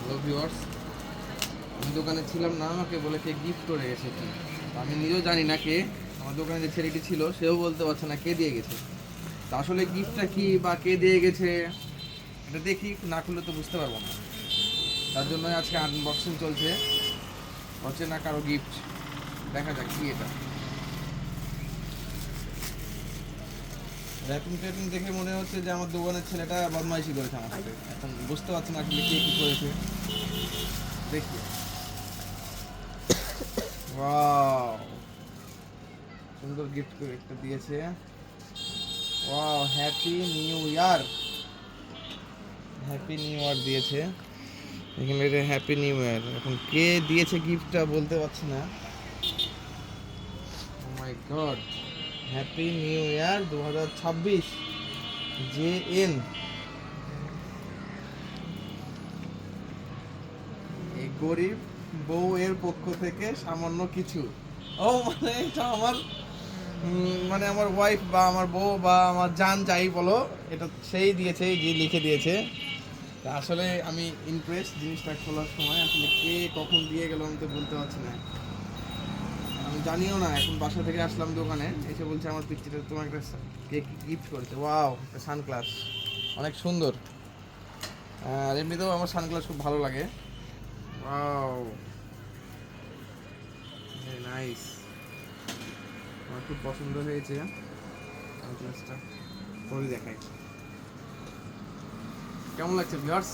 Hello viewers, আমি দোকানে ছিলাম না, আমাকে বলে কে গিফট করে গেছে কি। আমি নিজেও জানি না কে। আমার দোকানে যে ছেলেটি ছিল সেও বলতে পারছে না কে দিয়ে গেছে। তা আসলে গিফটটা কি বা কে দিয়ে গেছে এটা দেখি, না খুললে তো বুঝতে পারবো না। তার জন্যই আজকে আনবক্সিং চলছে, অচেনা কারো গিফট। দেখা যাক কি এটা। র্যাপিং ট্যাপিং দেখে মনে হচ্ছে যে আমার দোকানের ছেলেটা বদমাইশি করেছে আমার সাথে। এখন বুঝতে পারছি না আসলে কে কি করেছে। দেখি। ওয়াও, সুন্দর গিফট করে একটা দিয়েছে। ওয়াও, হ্যাপি নিউ ইয়ার। হ্যাপি নিউ ইয়ার দিয়েছে এখানে, এটা হ্যাপি নিউ ইয়ার। এখন কে দিয়েছে গিফটটা বলতে পারছি না। Oh my god, happy new year 2026 জে এন। এই গরিব বউ এর পক্ষ থেকে সামান্য কিছু। ও মানে এটা আমার মানে আমার ওয়াইফ বা আমার বউ বা আমার জান যাই বলো, এটা সেই দিয়েছে, যে লিখে দিয়েছে। তা আসলে আমি ইমপ্রেস জিনিসটা খোলার সময়। আসলে কে কখন দিয়ে গেল আমি তো বলতে পারছি না। আমি জানিও না, এখন বাসা থেকে আসলাম দোকানে এসে বলছে আমার পিচ্চিটা তোমার একটা কেক গিফট করেছে। ওয়াও, একটা সানগ্লাস, অনেক সুন্দর। আর এমনিতেও আমার সানগ্লাস খুব ভালো লাগে। ওয়াও, নাইস, আমার খুব পছন্দ হয়েছে সানগ্লাসটা। পরে দেখাই কেমন লাগছে ভিউয়ার্স।